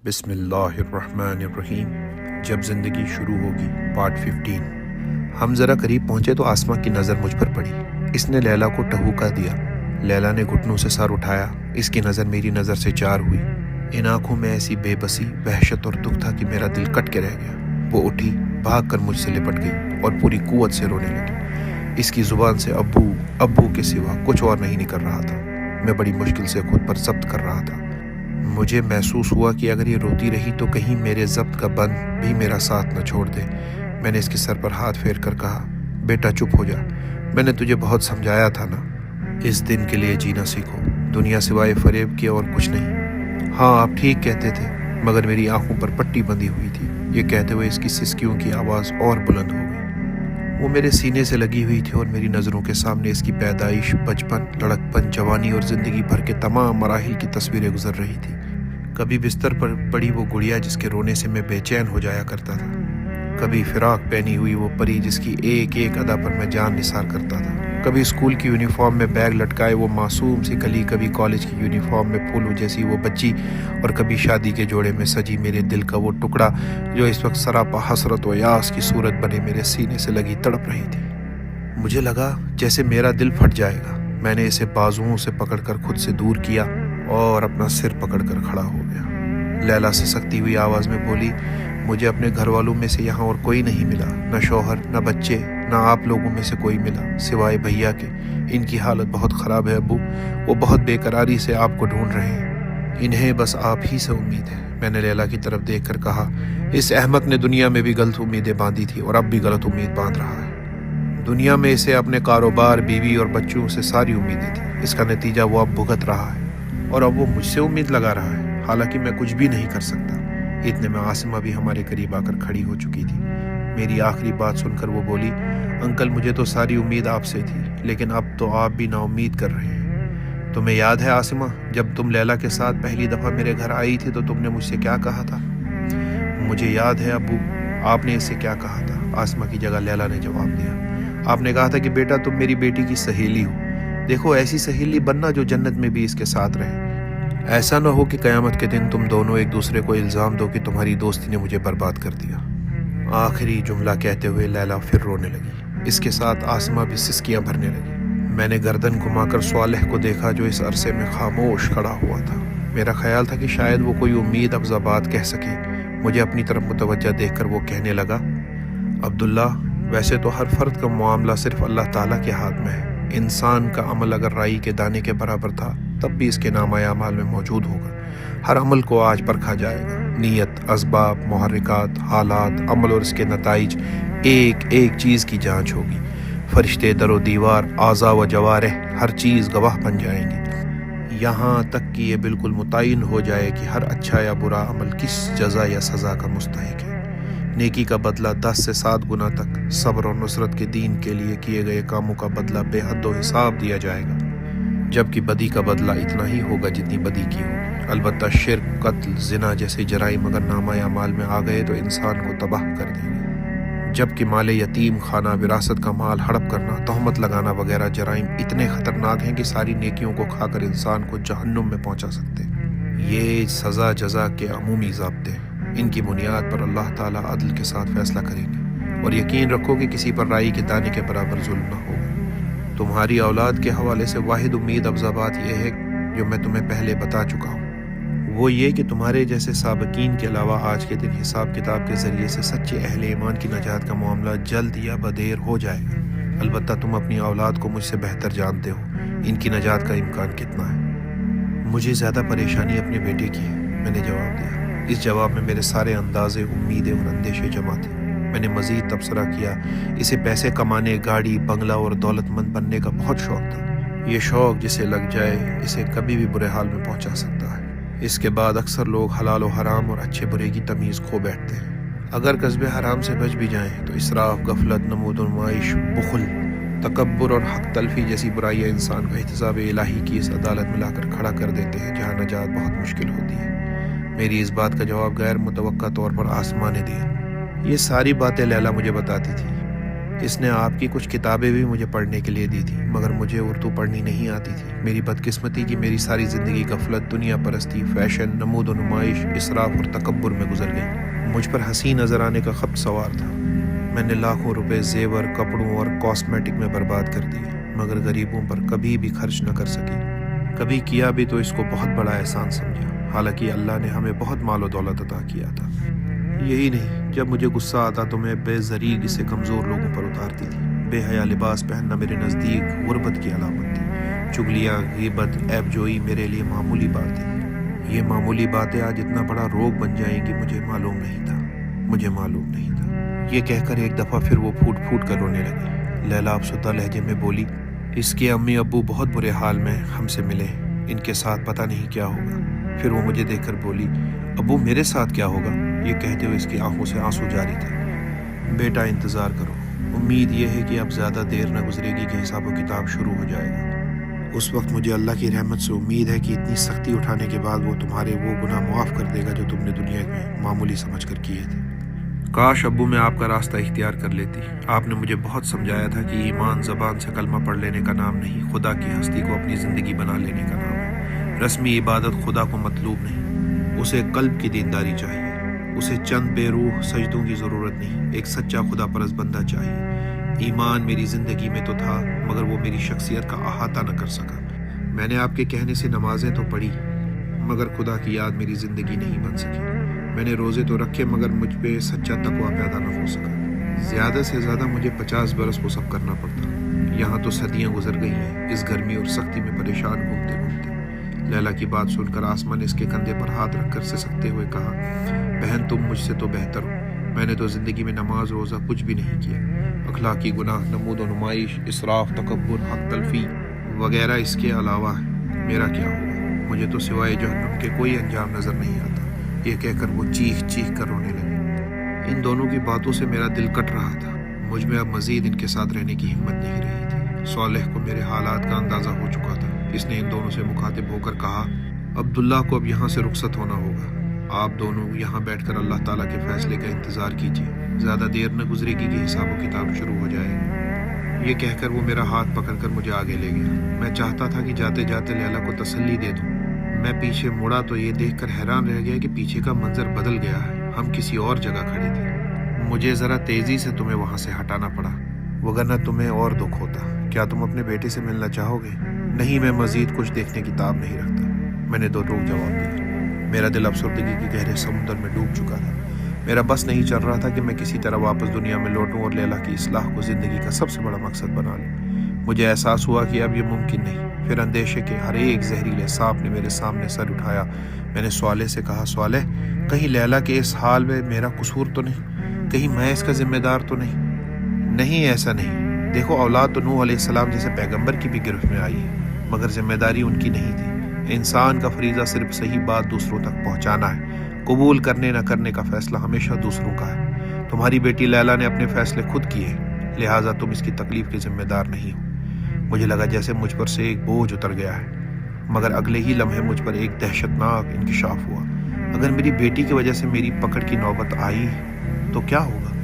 بسم اللہ الرحمن الرحیم۔ جب زندگی شروع ہوگی، پارٹ 15۔ ہم ذرا قریب پہنچے تو آسماں کی نظر مجھ پر پڑی۔ اس نے لیلا کو ٹہوکا دیا۔ لیلا نے گھٹنوں سے سر اٹھایا۔ اس کی نظر میری نظر سے چار ہوئی۔ ان آنکھوں میں ایسی بے بسی، وحشت اور دکھ تھا کہ میرا دل کٹ کے رہ گیا۔ وہ اٹھی، بھاگ کر مجھ سے لپٹ گئی اور پوری قوت سے رونے لگی۔ اس کی زبان سے ابو ابو کے سوا کچھ اور نہیں نکل رہا تھا۔ میں بڑی مشکل سے خود پر ضبط کر رہا تھا۔ مجھے محسوس ہوا کہ اگر یہ روتی رہی تو کہیں میرے ضبط کا بند بھی میرا ساتھ نہ چھوڑ دے۔ میں نے اس کے سر پر ہاتھ پھیر کر کہا، بیٹا چپ ہو جا، میں نے تجھے بہت سمجھایا تھا نا، اس دن کے لیے جینا سیکھو، دنیا سوائے فریب کے اور کچھ نہیں۔ ہاں آپ ٹھیک کہتے تھے، مگر میری آنکھوں پر پٹی بندھی ہوئی تھی۔ یہ کہتے ہوئے اس کی سسکیوں کی آواز اور بلند ہو گئی۔ وہ میرے سینے سے لگی ہوئی تھی اور میری نظروں کے سامنے اس کی پیدائش، بچپن، لڑکپن، جوانی اور زندگی بھر کے تمام مراحل کی تصویریں گزر رہی تھی۔ کبھی بستر پر پڑی وہ گڑیا جس کے رونے سے میں بے چین ہو جایا کرتا تھا، کبھی فراق پہنی ہوئی وہ پری جس کی ایک ایک ادا پر میں جان نثار کرتا تھا، کبھی اسکول کی یونیفارم میں بیگ لٹکائے وہ معصوم سی کلی، کبھی کالج کی یونیفارم میں پھولوں جیسی وہ بچی، اور کبھی شادی کے جوڑے میں سجی میرے دل کا وہ ٹکڑا جو اس وقت سراپا حسرت و یاس کی صورت بنے میرے سینے سے لگی تڑپ رہی تھی۔ مجھے لگا جیسے میرا دل پھٹ جائے گا۔ میں نے اسے بازوؤں سے پکڑ کر خود سے دور کیا اور اپنا سر پکڑ کر کھڑا ہو گیا۔ لیلا سسکتی ہوئی آواز میں بولی، مجھے اپنے گھر والوں میں سے یہاں اور کوئی نہیں ملا، نہ شوہر، نہ بچے، نہ آپ لوگوں میں سے کوئی ملا سوائے بھیا کے۔ ان کی حالت بہت خراب ہے ابو، وہ بہت بے قراری سے آپ کو ڈھونڈ رہے ہیں، انہیں بس آپ ہی سے امید ہے۔ میں نے لیلا کی طرف دیکھ کر کہا، اس احمق نے دنیا میں بھی غلط امیدیں باندھی تھی اور اب بھی غلط امید باندھ رہا ہے۔ دنیا میں اسے اپنے کاروبار، بیوی اور بچوں سے ساری امیدیں تھیں۔ اس کا نتیجہ وہ اب بھگت رہا ہے اور اب وہ مجھ سے امید لگا رہا ہے، حالانکہ میں کچھ بھی نہیں کر سکتا۔ اتنے میں عاصمہ بھی ہمارے قریب آ کر کھڑی ہو چکی تھی۔ میری آخری بات سن کر وہ بولی، انکل مجھے تو ساری امید آپ سے تھی، لیکن اب تو آپ بھی نا امید کر رہے ہیں۔ تمہیں یاد ہے عاصمہ، جب تم لیلا کے ساتھ پہلی دفعہ میرے گھر آئی تھی تو تم نے مجھ سے کیا کہا تھا؟ مجھے یاد ہے ابو، آپ نے اسے کیا کہا تھا؟ عاصمہ کی جگہ لیلا نے جواب دیا۔ آپ نے کہا تھا کہ بیٹا تم میری بیٹی کی سہیلی ہو، دیکھو ایسی سہیلی بننا جو جنت میں بھی اس کے ساتھ رہے، ایسا نہ ہو کہ قیامت کے دن تم دونوں ایک دوسرے کو الزام دو کہ تمہاری دوستی نے مجھے برباد کر دیا۔ آخری جملہ کہتے ہوئے لیلا پھر رونے لگی۔ اس کے ساتھ عاصمہ بھی سسکیاں بھرنے لگی۔ میں نے گردن گھما کر صالح کو دیکھا جو اس عرصے میں خاموش کھڑا ہوا تھا۔ میرا خیال تھا کہ شاید وہ کوئی امید افزا بات کہہ سکے۔ مجھے اپنی طرف متوجہ دیکھ کر وہ کہنے لگا، عبداللہ ویسے تو ہر فرد کا معاملہ صرف اللہ تعالیٰ کے ہاتھ میں ہے۔ انسان کا عمل اگر رائی کے دانے کے برابر تھا تب بھی اس کے نامہ اعمال میں موجود ہوگا۔ ہر عمل کو آج پرکھا جائے گا۔ نیت، اسباب، محرکات، حالات، عمل اور اس کے نتائج، ایک ایک چیز کی جانچ ہوگی۔ فرشتے، در و دیوار، اعضاء و جوارح، ہر چیز گواہ بن جائیں گی، یہاں تک کہ یہ بالکل متعین ہو جائے کہ ہر اچھا یا برا عمل کس جزا یا سزا کا مستحق ہے۔ نیکی کا بدلہ 10 سے 7 گنا تک، صبر اور نصرت کے دین کے لیے کیے گئے کاموں کا بدلہ بے حد و حساب دیا جائے گا، جبکہ بدی کا بدلہ اتنا ہی ہوگا جتنی بدی کی ہوگی۔ البتہ شرک، قتل، زنا جیسے جرائم اگر نامہ اعمال میں آ گئے تو انسان کو تباہ کر دیں گے، جبکہ مال یتیم خانہ، وراثت کا مال ہڑپ کرنا، تہمت لگانا وغیرہ جرائم اتنے خطرناک ہیں کہ ساری نیکیوں کو کھا کر انسان کو جہنم میں پہنچا سکتے ہیں۔ یہ سزا جزا کے عمومی ضابطے ہیں، ان کی بنیاد پر اللہ تعالیٰ عدل کے ساتھ فیصلہ کریں گے، اور یقین رکھو کہ کسی پر رائی کے دانے کے برابر ظلم نہ ہوگا۔ تمہاری اولاد کے حوالے سے واحد امید افزا بات یہ ہے جو میں تمہیں پہلے بتا چکا ہوں، وہ یہ کہ تمہارے جیسے سابقین کے علاوہ آج کے دن حساب کتاب کے ذریعے سے سچے اہل ایمان کی نجات کا معاملہ جلد یا بدیر ہو جائے گا۔ البتہ تم اپنی اولاد کو مجھ سے بہتر جانتے ہو ان کی نجات کا امکان کتنا ہے۔ مجھے زیادہ پریشانی اپنے بیٹے کی ہے، میں نے جواب دیا۔ اس جواب میں میرے سارے اندازے، امیدیں اور اندیشے جمع تھے۔ میں نے مزید تبصرہ کیا، اسے پیسے کمانے، گاڑی، بنگلہ اور دولت مند بننے کا بہت شوق تھا۔ یہ شوق جسے لگ جائے اسے کبھی بھی برے حال میں پہنچا سکتا ہے۔ اس کے بعد اکثر لوگ حلال و حرام اور اچھے برے کی تمیز کھو بیٹھتے ہیں۔ اگر قصب حرام سے بچ بھی جائیں تو اسراف، غفلت، نمود و نمائش، بخل، تکبر اور حق تلفی جیسی برائیاں انسان کو احتساب الہی کی اس عدالت میں لا کر کھڑا کر دیتے ہیں جہاں نجات بہت مشکل ہوتی ہے۔ میری اس بات کا جواب غیر متوقع طور پر عاصمہ نے دیا۔ یہ ساری باتیں لیلا مجھے بتاتی تھی۔ اس نے آپ کی کچھ کتابیں بھی مجھے پڑھنے کے لیے دی تھی، مگر مجھے اردو پڑھنی نہیں آتی تھی۔ میری بدقسمتی کہ میری ساری زندگی غفلت، دنیا پرستی، فیشن، نمود و نمائش، اسراف اور تکبر میں گزر گئی۔ مجھ پر ہنسی نظر آنے کا خبت سوار تھا۔ میں نے لاکھوں روپے زیور، کپڑوں اور کاسمیٹک میں برباد کر دیے، مگر غریبوں پر کبھی بھی خرچ نہ کر سکی۔ کبھی کیا بھی تو اس کو بہت بڑا احسان سمجھا، حالانکہ اللہ نے ہمیں بہت مال و دولت عطا کیا تھا۔ یہی نہیں، جب مجھے غصہ آتا تو میں بے زریگ سے کمزور لوگوں پر اتارتی تھی۔ بے حیا لباس پہننا میرے نزدیک غربت کی علامت تھی۔ چغلیاں، غیبت، عیب جوئی میرے لیے معمولی بات تھی۔ یہ معمولی باتیں آج اتنا بڑا روگ بن جائیں گی، مجھے معلوم نہیں تھا۔ یہ کہہ کر ایک دفعہ پھر وہ پھوٹ پھوٹ کر رونے لگی۔ لیلا افسردہ لہجے میں بولی، اس کے امی ابو بہت برے حال میں ہم سے ملے، ان کے ساتھ پتہ نہیں کیا ہوگا۔ پھر وہ مجھے دیکھ کر بولی، ابو میرے ساتھ کیا ہوگا؟ یہ کہتے ہوئے اس کی آنکھوں سے آنسو جاری تھے۔ بیٹا انتظار کرو، امید یہ ہے کہ اب زیادہ دیر نہ گزرے گی کہ حساب و کتاب شروع ہو جائے گا۔ اس وقت مجھے اللہ کی رحمت سے امید ہے کہ اتنی سختی اٹھانے کے بعد وہ تمہارے وہ گناہ معاف کر دے گا جو تم نے دنیا میں معمولی سمجھ کر کیے تھے۔ کاش ابو میں آپ کا راستہ اختیار کر لیتی۔ آپ نے مجھے بہت سمجھایا تھا کہ ایمان زبان سے کلمہ پڑھ لینے کا نام نہیں، خدا کی ہستی کو اپنی زندگی بنا لینے کا نام ہے۔ رسمی عبادت خدا کو مطلوب نہیں، اسے قلب کی دینداری چاہیے۔ اسے چند بے روح سجدوں کی ضرورت نہیں، ایک سچا خدا پرست بندہ چاہیے۔ ایمان میری زندگی میں تو تھا، مگر وہ میری شخصیت کا احاطہ نہ کر سکا۔ میں نے آپ کے کہنے سے نمازیں تو پڑھی، مگر خدا کی یاد میری زندگی نہیں بن سکی۔ میں نے روزے تو رکھے، مگر مجھ پہ سچا تقویٰ پیدا نہ ہو سکا۔ زیادہ سے زیادہ مجھے 50 برس وہ سب کرنا پڑتا۔ یہاں تو صدیاں گزر گئی ہیں اس گرمی اور سختی میں پریشان گھومتے گھومتے۔ لیلا کی بات سن کر آسماء نے اس کے کندھے پر ہاتھ رکھ کر سسکتے ہوئے کہا، بہن تم مجھ سے تو بہتر ہو، میں نے تو زندگی میں نماز روزہ کچھ بھی نہیں کیا۔ اخلاقی گناہ، نمود و نمائش، اسراف، تکبر، حق تلفی وغیرہ اس کے علاوہ میرا کیا ہوگا؟ مجھے تو سوائے جہنم کے کوئی انجام نظر نہیں آتا۔ یہ کہہ کر وہ چیخ چیخ کر رونے لگے۔ ان دونوں کی باتوں سے میرا دل کٹ رہا تھا۔ مجھ میں اب مزید ان کے ساتھ رہنے کی ہمت نہیں رہی تھی۔ صالح کو میرے حالات کا اندازہ ہو چکا تھا۔ اس نے ان دونوں سے مخاطب ہو کر کہا، عبداللہ کو اب یہاں سے رخصت ہونا ہوگا۔ آپ دونوں یہاں بیٹھ کر اللہ تعالیٰ کے فیصلے کا انتظار کیجیے، زیادہ دیر نہ گزرے گی کہ حساب و کتاب شروع ہو جائے گا۔ یہ کہہ کر وہ میرا ہاتھ پکڑ کر مجھے آگے لے گیا۔ میں چاہتا تھا کہ جاتے جاتے لیلا کو تسلی دے دوں۔ میں پیچھے مڑا تو یہ دیکھ کر حیران رہ گیا کہ پیچھے کا منظر بدل گیا ہے، ہم کسی اور جگہ کھڑے تھے۔ مجھے ذرا تیزی سے تمہیں وہاں سے ہٹانا پڑا، وگرنہ تمہیں اور دکھ ہوتا۔ کیا تم اپنے بیٹے سے ملنا چاہو گے؟ نہیں، میں مزید کچھ دیکھنے کی تاب نہیں رکھتا، میں نے دو ٹوک جواب دیا۔ میرا دل افسردگی کے گہرے سمندر میں ڈوب چکا تھا۔ میرا بس نہیں چل رہا تھا کہ میں کسی طرح واپس دنیا میں لوٹوں اور لیلا کی اصلاح کو زندگی کا سب سے بڑا مقصد بنا لوں۔ مجھے احساس ہوا کہ اب یہ ممکن نہیں۔ پھر اندیشے کے ہر ایک زہریلے سانپ نے میرے سامنے سر اٹھایا۔ میں نے صالح سے کہا، صالح، کہیں لیلا کے اس حال میں میرا قصور تو نہیں؟ کہیں میں اس کا ذمہ دار تو نہیں؟ نہیں، ایسا نہیں۔ دیکھو، اولاد تو نوح علیہ السلام جیسے پیغمبر کی بھی گرفت میں آئی ہے، مگر ذمہ داری ان کی نہیں تھی۔ انسان کا فریضہ صرف صحیح بات دوسروں تک پہنچانا ہے، قبول کرنے نہ کرنے کا فیصلہ ہمیشہ دوسروں کا ہے۔ تمہاری بیٹی لیلا نے اپنے فیصلے خود کیے، لہٰذا تم اس کی تکلیف کے ذمہ دار نہیں ہو۔ مجھے لگا جیسے مجھ پر سے ایک بوجھ اتر گیا ہے، مگر اگلے ہی لمحے مجھ پر ایک دہشتناک انکشاف ہوا۔ اگر میری بیٹی کی وجہ سے میری پکڑ کی نوبت آئی تو کیا ہوگا؟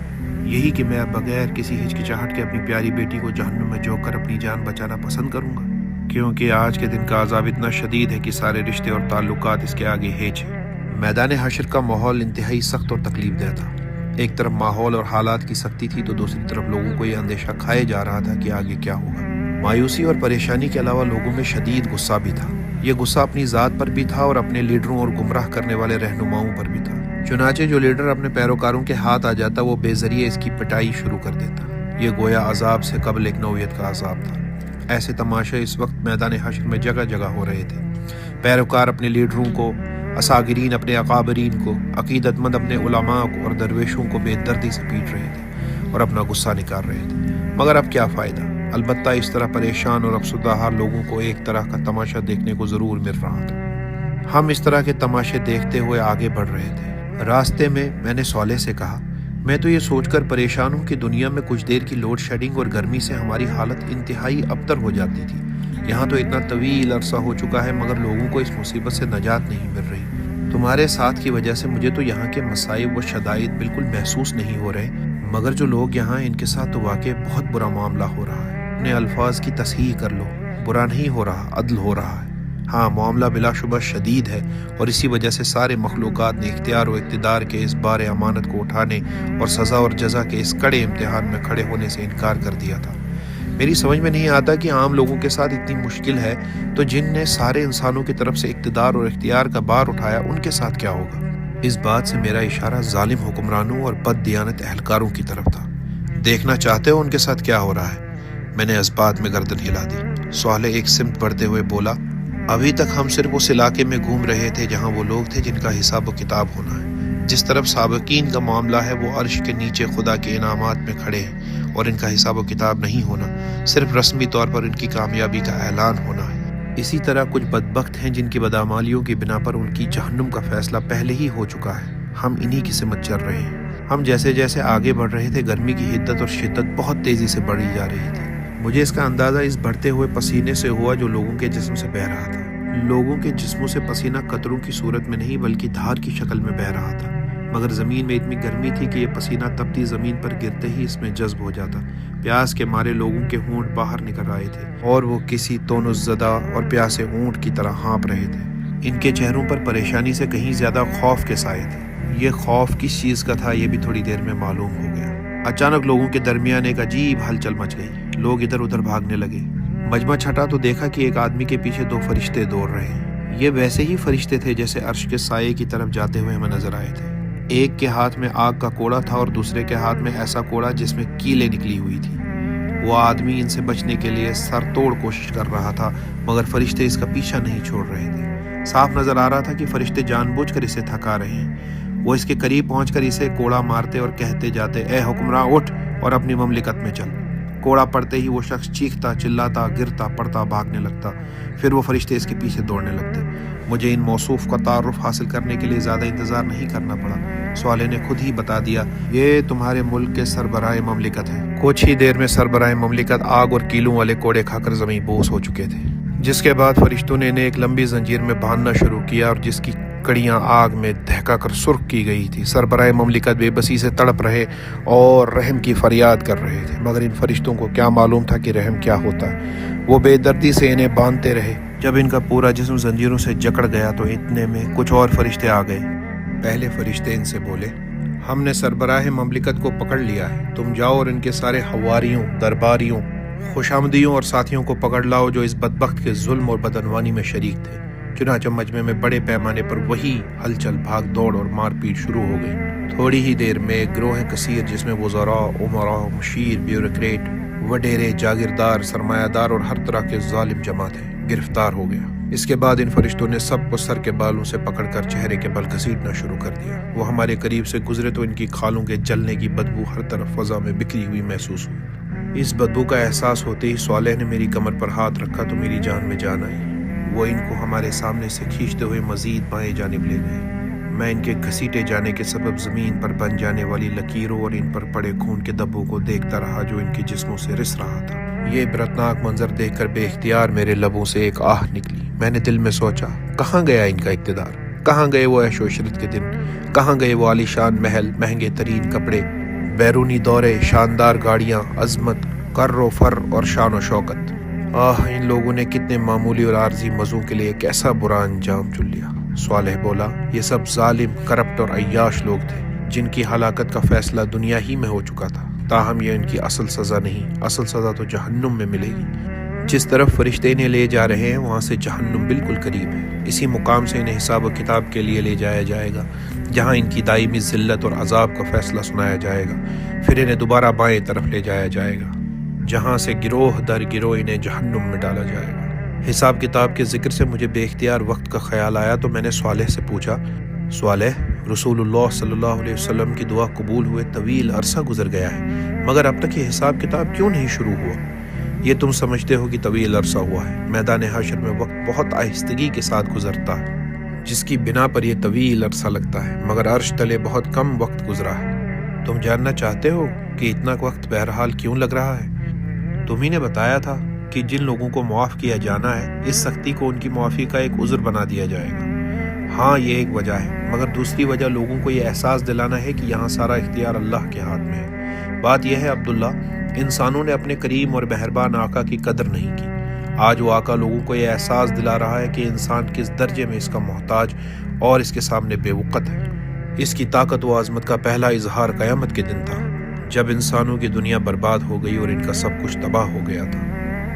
یہی کہ میں بغیر کسی ہچکچاہٹ کے اپنی پیاری بیٹی کو جہنم میں جھونک کر اپنی جان بچانا پسند کروں گا، کیونکہ آج کے دن کا عذاب اتنا شدید ہے کہ سارے رشتے اور تعلقات اس کے آگے ہیچ ہیں۔ میدان حشر کا ماحول انتہائی سخت اور تکلیف دہ تھا۔ ایک طرف ماحول اور حالات کی سختی تھی تو دوسری طرف لوگوں کو یہ اندیشہ کھائے جا رہا تھا کہ آگے کیا ہوگا۔ مایوسی اور پریشانی کے علاوہ لوگوں میں شدید غصہ بھی تھا۔ یہ غصہ اپنی ذات پر بھی تھا اور اپنے لیڈروں اور گمراہ کرنے والے رہنماؤں پر بھی تھا۔ چنانچہ جو لیڈر اپنے پیروکاروں کے ہاتھ آ جاتا وہ بے ذریعے اس کی پٹائی شروع کر دیتا۔ یہ گویا عذاب سے قبل ایک نوعیت کا عذاب تھا۔ ایسے تماشے اس وقت میدان حشر میں جگہ جگہ ہو رہے تھے۔ پیروکار اپنے لیڈروں کو، اساگرین اپنے اکابرین کو، عقیدت مند اپنے علماء کو اور درویشوں کو بے دردی سے پیٹ رہے تھے اور اپنا غصہ نکال رہے تھے۔ مگر اب کیا فائدہ؟ البتہ اس طرح پریشان اور افسردہ حال لوگوں کو ایک طرح کا تماشا دیکھنے کو ضرور مل رہا تھا۔ ہم اس طرح کے تماشے دیکھتے ہوئے آگے بڑھ رہے تھے۔ راستے میں نے صالح سے کہا، میں تو یہ سوچ کر پریشان ہوں کہ دنیا میں کچھ دیر کی لوڈ شیڈنگ اور گرمی سے ہماری حالت انتہائی ابتر ہو جاتی تھی۔ یہاں تو اتنا طویل عرصہ ہو چکا ہے مگر لوگوں کو اس مصیبت سے نجات نہیں مل رہی۔ تمہارے ساتھ کی وجہ سے مجھے تو یہاں کے مصائب و شدائد بالکل محسوس نہیں ہو رہے، مگر جو لوگ یہاں ان کے ساتھ تو واقع بہت برا معاملہ ہو رہا ہے۔ اپنے الفاظ کی تصحیح کر لو، برا نہیں ہو رہا، عدل ہو رہا ہے۔ ہاں، معاملہ بلا شبہ شدید ہے، اور اسی وجہ سے سارے مخلوقات نے اختیار و اقتدار کے اس بار امانت کو اٹھانے اور سزا اور جزا کے اس کڑے امتحان میں کھڑے ہونے سے انکار کر دیا تھا۔ میری سمجھ میں نہیں آتا کہ عام لوگوں کے ساتھ اتنی مشکل ہے تو جن نے سارے انسانوں کی طرف سے اقتدار اور اختیار کا بار اٹھایا ان کے ساتھ کیا ہوگا۔ اس بات سے میرا اشارہ ظالم حکمرانوں اور بد دیانت اہلکاروں کی طرف تھا۔ دیکھنا چاہتے ہو ان کے ساتھ کیا ہو رہا ہے؟ میں نے اس بات میں گردن ہلا دی۔ صالح ایک سمت بڑھتے ہوئے بولا، ابھی تک ہم صرف اس علاقے میں گھوم رہے تھے جہاں وہ لوگ تھے جن کا حساب و کتاب ہونا ہے۔ جس طرف سابقین کا معاملہ ہے وہ عرش کے نیچے خدا کے انعامات میں کھڑے ہیں، اور ان کا حساب و کتاب نہیں ہونا، صرف رسمی طور پر ان کی کامیابی کا اعلان ہونا ہے۔ اسی طرح کچھ بدبخت ہیں جن کی بدعمالیوں کی بنا پر ان کی جہنم کا فیصلہ پہلے ہی ہو چکا ہے۔ ہم انہی کی سمت چل رہے ہیں۔ ہم جیسے جیسے آگے بڑھ رہے تھے گرمی کی حدت اور شدت بہت تیزی سے بڑھی جا رہی تھی۔ مجھے اس کا اندازہ اس بڑھتے ہوئے پسینے سے ہوا جو لوگوں کے جسم سے بہہ رہا تھا۔ لوگوں کے جسموں سے پسینہ قطروں کی صورت میں نہیں بلکہ دھار کی شکل میں بہہ رہا تھا، مگر زمین میں اتنی گرمی تھی کہ یہ پسینہ تپتی زمین پر گرتے ہی اس میں جذب ہو جاتا۔ پیاس کے مارے لوگوں کے ہونٹ باہر نکل رہے تھے اور وہ کسی تونس زدہ اور پیاسے اونٹ کی طرح ہانپ رہے تھے۔ ان کے چہروں پر پریشانی سے کہیں زیادہ خوف کے سائے تھے۔ یہ خوف کس چیز کا تھا یہ بھی تھوڑی دیر میں معلوم ہو گیا۔ اچانک لوگوں کے درمیان ایک عجیب ہلچل مچ گئی۔ لوگ ادھر ادھر بھاگنے لگے۔ مجمع چھٹا تو دیکھا کہ ایک آدمی کے پیچھے دو فرشتے دوڑ رہے ہیں۔ یہ ویسے ہی فرشتے تھے جیسے عرش کے سائے کی طرف جاتے ہوئے ہمیں نظر آئے تھے۔ ایک کے ہاتھ میں آگ کا کوڑا تھا اور دوسرے کے ہاتھ میں ایسا کوڑا جس میں کیلیں نکلی ہوئی تھی۔ وہ آدمی ان سے بچنے کے لیے سر توڑ کوشش کر رہا تھا، مگر فرشتے اس کا پیچھا نہیں چھوڑ رہے تھے۔ صاف نظر آ رہا تھا کہ فرشتے جان بوجھ کر اسے تھکا رہے ہیں۔ وہ اس کے قریب پہنچ کر اسے کوڑا مارتے اور کہتے جاتے، اے حکمراں اٹھ اور اپنی مملکت میں چل۔ کوڑا پڑتے ہی وہ شخص چیختا، چلاتا، گرتا پڑتا بھاگنے لگتا۔ پھر وہ فرشتے اس کے پیچھے دوڑنے لگتے۔ مجھے ان موصوف کا تعارف حاصل کرنے کے لیے زیادہ انتظار نہیں کرنا پڑا۔ صالح نے خود ہی بتا دیا، یہ تمہارے ملک کے سربراہ مملکت ہیں۔ کچھ ہی دیر میں سربراہ مملکت آگ اور کیلوں والے کوڑے کھا کر زمین بوس ہو چکے تھے، جس کے بعد فرشتوں نے انہیں ایک لمبی زنجیر میں باندھنا شروع کیا اور جس کی کڑیاں آگ میں دہکا کر سرخ کی گئی تھی۔ سربراہ مملکت بے بسی سے تڑپ رہے اور رحم کی فریاد کر رہے تھے، مگر ان فرشتوں کو کیا معلوم تھا کہ رحم کیا ہوتا ہے۔ وہ بے دردی سے انہیں باندھتے رہے۔ جب ان کا پورا جسم زنجیروں سے جکڑ گیا تو اتنے میں کچھ اور فرشتے آ گئے۔ پہلے فرشتے ان سے بولے، ہم نے سربراہ مملکت کو پکڑ لیا ہے، تم جاؤ اور ان کے سارے حواریوں، درباریوں، خوشامدیوں اور ساتھیوں کو پکڑ لاؤ جو اس بدبخت کے ظلم اور بدعنوانی میں شریک تھے۔ چنانچہ مجمع میں بڑے پیمانے پر وہی ہلچل، بھاگ دوڑ اور مار پیٹ شروع ہو گئی۔ تھوڑی ہی دیر میں ایک گروہ کثیر جس میں وزراء، عمراء، مشیر، بیوروکریٹ، وڈیرے، جاگیردار، سرمایہ دار اور ہر طرح کے ظالم جمع تھے، گرفتار ہو گیا۔ اس کے بعد ان فرشتوں نے سب کو سر کے بالوں سے پکڑ کر چہرے کے بل گھسیٹنا شروع کر دیا۔ وہ ہمارے قریب سے گزرے تو ان کی کھالوں کے جلنے کی بدبو ہر طرف فضا میں بکھری ہوئی محسوس ہوئی۔ اس بدبو کا احساس ہوتے ہی صالح نے میری کمر پر ہاتھ رکھا تو میری جان میں جان آئی۔ وہ ان کو ہمارے سامنے سے کھینچتے ہوئے مزید بائیں جانب لے گئے۔ میں ان کے گھسیٹے جانے کے سبب زمین پر بن جانے والی لکیروں اور ان پر پڑے خون کے دھبوں کو دیکھتا رہا جو ان کے جسموں سے رس رہا تھا۔ یہ عبرتناک منظر دیکھ کر بے اختیار میرے لبوں سے ایک آہ نکلی۔ میں نے دل میں سوچا، کہاں گیا ان کا اقتدار؟ کہاں گئے وہ عیش و عشرت کے دن؟ کہاں گئے وہ عالیشان محل، مہنگے ترین کپڑے، بیرونی دورے، شاندار گاڑیاں، عظمت، کر و فر اور شان و شوکت؟ ان لوگوں نے کتنے معمولی اور عارضی مزوں کے لیے کیسا برا انجام چن لیا۔ صالح بولا، یہ سب ظالم، کرپٹ اور عیاش لوگ تھے جن کی ہلاکت کا فیصلہ دنیا ہی میں ہو چکا تھا، تاہم یہ ان کی اصل سزا نہیں، اصل سزا تو جہنم میں ملے گی۔ جس طرف فرشتے انہیں لے جا رہے ہیں وہاں سے جہنم بالکل قریب ہے۔ اسی مقام سے انہیں حساب و کتاب کے لیے لے جایا جائے گا، جہاں ان کی دائمی ذلت اور عذاب کا فیصلہ سنایا جائے گا۔ پھر انہیں دوبارہ بائیں طرف لے جایا جائے گا، جہاں سے گروہ در گروہ انہیں جہنم میں ڈالا جائے گا۔ حساب کتاب کے ذکر سے مجھے بے اختیار وقت کا خیال آیا تو میں نے صالح سے پوچھا، صالح، رسول اللہ صلی اللہ علیہ وسلم کی دعا قبول ہوئے طویل عرصہ گزر گیا ہے، مگر اب تک یہ حساب کتاب کیوں نہیں شروع ہوا؟ یہ تم سمجھتے ہو کہ طویل عرصہ ہوا ہے، میدان حشر میں وقت بہت آہستگی کے ساتھ گزرتا ہے، جس کی بنا پر یہ طویل عرصہ لگتا ہے، مگر عرش تلے بہت کم وقت گزرا ہے۔ تم جاننا چاہتے ہو کہ اتنا وقت بہرحال کیوں لگ رہا ہے؟ تم ہی نے بتایا تھا کہ جن لوگوں کو معاف کیا جانا ہے اس سختی کو ان کی معافی کا ایک عذر بنا دیا جائے گا۔ ہاں، یہ ایک وجہ ہے، مگر دوسری وجہ لوگوں کو یہ احساس دلانا ہے کہ یہاں سارا اختیار اللہ کے ہاتھ میں ہے۔ بات یہ ہے عبداللہ، انسانوں نے اپنے کریم اور مہربان آقا کی قدر نہیں کی۔ آج وہ آقا لوگوں کو یہ احساس دلا رہا ہے کہ انسان کس درجے میں اس کا محتاج اور اس کے سامنے بے وقت ہے۔ اس کی طاقت و عظمت کا پہلا اظہار قیامت کے دن تھا، جب انسانوں کی دنیا برباد ہو گئی اور ان کا سب کچھ تباہ ہو گیا تھا۔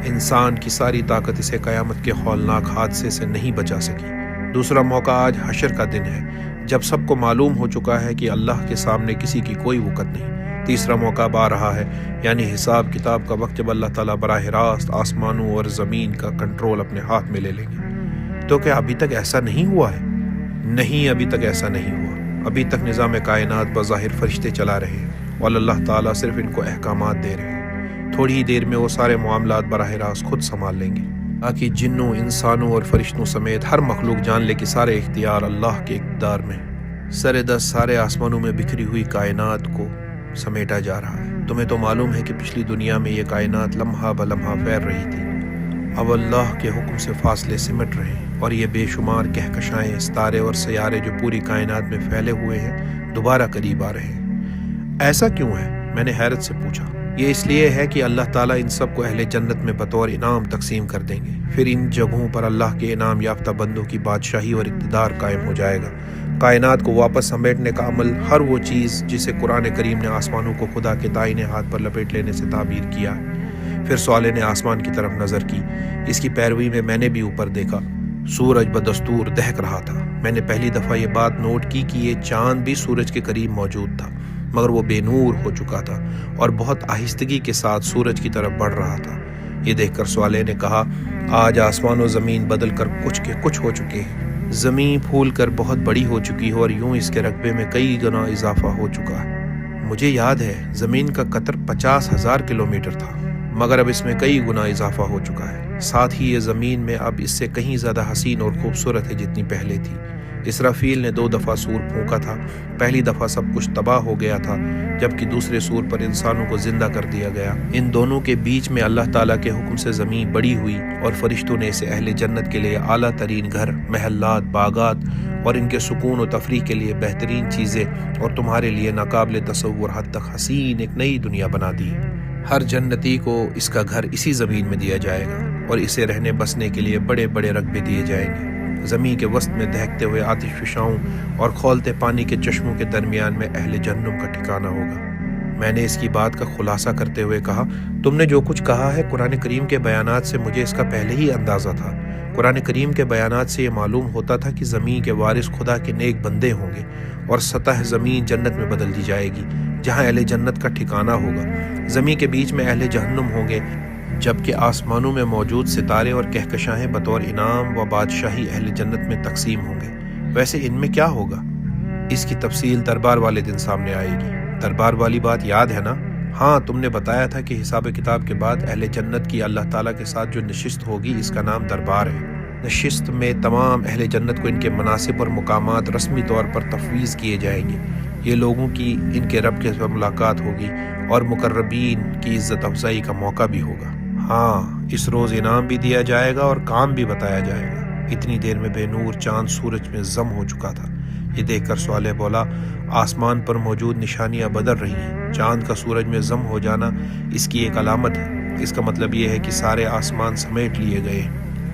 انسان کی ساری طاقت اسے قیامت کے ہولناک حادثے سے نہیں بچا سکی۔ دوسرا موقع آج حشر کا دن ہے، جب سب کو معلوم ہو چکا ہے کہ اللہ کے سامنے کسی کی کوئی وقت نہیں۔ تیسرا موقع اب آ رہا ہے، یعنی حساب کتاب کا وقت، جب اللہ تعالیٰ براہ راست آسمانوں اور زمین کا کنٹرول اپنے ہاتھ میں لے لیں گے۔ تو کیا ابھی تک ایسا نہیں ہوا ہے؟ نہیں، ابھی تک ایسا نہیں ہوا۔ ابھی تک نظام کائنات بظاہر فرشتے چلا رہے ہیں اور اللہ تعالیٰ صرف ان کو احکامات دے رہے ہیں۔ تھوڑی ہی دیر میں وہ سارے معاملات براہ راست خود سنبھال لیں گے، تاکہ جنوں، انسانوں اور فرشتوں سمیت ہر مخلوق جان لے کہ سارے اختیار اللہ کے اقتدار میں۔ سر دست سارے آسمانوں میں بکھری ہوئی کائنات کو سمیٹا جا رہا ہے۔ تمہیں تو معلوم ہے کہ پچھلی دنیا میں یہ کائنات لمحہ بلمحہ پھیل رہی تھی، اب اللہ کے حکم سے فاصلے سمٹ رہے ہیں، اور یہ بے شمار کہکشائیں، ستارے اور سیارے جو پوری کائنات میں پھیلے ہوئے ہیں، دوبارہ قریب آ رہے ہیں۔ ایسا کیوں ہے؟ میں نے حیرت سے پوچھا۔ یہ اس لیے ہے کہ اللہ تعالیٰ ان سب کو اہل جنت میں بطور انعام تقسیم کر دیں گے۔ پھر ان جگہوں پر اللہ کے انعام یافتہ بندوں کی بادشاہی اور اقتدار قائم ہو جائے گا۔ کائنات کو واپس سمیٹنے کا عمل، ہر وہ چیز جسے قرآن کریم نے آسمانوں کو خدا کے دائیں ہاتھ پر لپیٹ لینے سے تعبیر کیا ہے۔ پھر صالح نے آسمان کی طرف نظر کی۔ اس کی پیروی میں نے بھی اوپر دیکھا، سورج بدستور دہک رہا تھا۔ میں نے پہلی دفعہ یہ بات نوٹ کی کہ یہ چاند بھی سورج کے قریب موجود تھا، مگر وہ بے نور ہو چکا تھا اور بہت آہستگی کے ساتھ سورج کی طرف بڑھ رہا تھا۔ یہ دیکھ کر صالح نے کہا، آج آسمان و زمین بدل کر کچھ کے کچھ ہو چکے ہیں۔ زمین پھول کر بہت بڑی ہو چکی ہے اور یوں اس کے رقبے میں کئی گنا اضافہ ہو چکا ہے۔ مجھے یاد ہے زمین کا قطر 50,000 کلومیٹر تھا، مگر اب اس میں کئی گنا اضافہ ہو چکا ہے۔ ساتھ ہی یہ زمین میں اب اس سے کہیں زیادہ حسین اور خوبصورت ہے جتنی پہلے تھی۔ اسرافیل نے 2 دفعہ سور پھونکا تھا۔ پہلی دفعہ سب کچھ تباہ ہو گیا تھا، جبکہ دوسرے سور پر انسانوں کو زندہ کر دیا گیا۔ ان دونوں کے بیچ میں اللہ تعالیٰ کے حکم سے زمین بڑی ہوئی اور فرشتوں نے اسے اہل جنت کے لیے اعلیٰ ترین گھر، محلات، باغات اور ان کے سکون و تفریح کے لیے بہترین چیزیں اور تمہارے لیے ناقابل تصور حد تک حسین ایک نئی دنیا بنا دی۔ ہر جنتی کو اس کا گھر اسی زمین میں دیا جائے گا اور اسے رہنے بسنے کے لیے بڑے بڑے رقبے دیے جائیں گے۔ زمین کے وسط میں دہکتے ہوئے آتش فشاؤں اور کھولتے پانی کے چشموں کے درمیان میں اہل جہنم کا ٹھکانہ ہوگا۔ میں نے اس کی بات کا خلاصہ کرتے ہوئے کہا، تم نے جو کچھ کہا ہے قرآن کریم کے بیانات سے مجھے اس کا پہلے ہی اندازہ تھا۔ قرآن کریم کے بیانات سے یہ معلوم ہوتا تھا کہ زمین کے وارث خدا کے نیک بندے ہوں گے اور سطح زمین جنت میں بدل دی جائے گی، جہاں اہل جنت کا ٹھکانہ ہوگا۔ زمین کے بیچ میں اہل جہنم ہوں گے، جبکہ آسمانوں میں موجود ستارے اور کہکشائیں بطور انعام و بادشاہی اہل جنت میں تقسیم ہوں گے۔ ویسے ان میں کیا ہوگا؟ اس کی تفصیل دربار والے دن سامنے آئے گی۔ دربار والی بات یاد ہے نا؟ ہاں، تم نے بتایا تھا کہ حساب کتاب کے بعد اہل جنت کی اللہ تعالیٰ کے ساتھ جو نشست ہوگی، اس کا نام دربار ہے۔ نشست میں تمام اہل جنت کو ان کے مناصب اور مقامات رسمی طور پر تفویض کیے جائیں گے۔ یہ لوگوں کی ان کے رب کے ساتھ ملاقات ہوگی اور مقربین کی عزت افزائی کا موقع بھی ہوگا۔ ہاں، اس روز انعام بھی دیا جائے گا اور کام بھی بتایا جائے گا۔ اتنی دیر میں بے نور چاند سورج میں ضم ہو چکا تھا۔ یہ دیکھ کر صالح بولا، آسمان پر موجود نشانیاں بدل رہی ہیں۔ چاند کا سورج میں ضم ہو جانا اس کی ایک علامت ہے۔ اس کا مطلب یہ ہے کہ سارے آسمان سمیٹ لیے گئے۔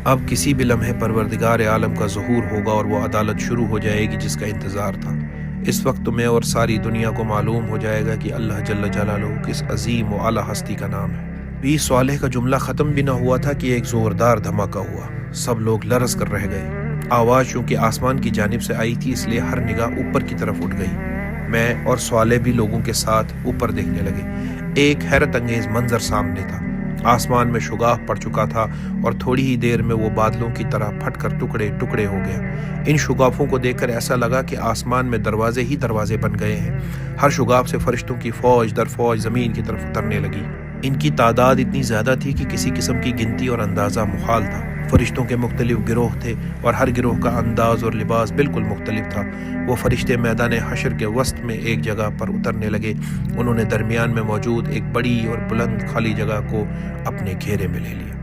اب کسی بھی لمحے پروردگار عالم کا ظہور ہوگا اور وہ عدالت شروع ہو جائے گی جس کا انتظار تھا۔ اس وقت تمہیں اور ساری دنیا کو معلوم ہو جائے گا کہ اللہ جل جلالہ کس عظیم و اعلیٰ ہستی کا نام ہے۔ صالح کا جملہ ختم بھی نہ ہوا تھا کہ ایک زوردار دھماکہ ہوا۔ سب لوگ لرز کر رہ گئے۔ آواز چونکہ آسمان کی جانب سے آئی تھی، اس لیے ہر نگاہ اوپر کی طرف اٹھ گئی۔ میں اور صالح بھی لوگوں کے ساتھ اوپر دیکھنے لگے۔ ایک حیرت انگیز منظر سامنے تھا۔ آسمان میں شگاف پڑ چکا تھا اور تھوڑی ہی دیر میں وہ بادلوں کی طرح پھٹ کر ٹکڑے ٹکڑے ہو گیا۔ ان شگافوں کو دیکھ کر ایسا لگا کہ آسمان میں دروازے ہی دروازے بن گئے ہیں۔ ہر شگاف سے فرشتوں کی فوج در فوج زمین کی طرف اترنے لگی۔ ان کی تعداد اتنی زیادہ تھی کہ کسی قسم کی گنتی اور اندازہ محال تھا۔ فرشتوں کے مختلف گروہ تھے اور ہر گروہ کا انداز اور لباس بالکل مختلف تھا۔ وہ فرشتے میدان حشر کے وسط میں ایک جگہ پر اترنے لگے۔ انہوں نے درمیان میں موجود ایک بڑی اور بلند خالی جگہ کو اپنے گھیرے میں لے لیا۔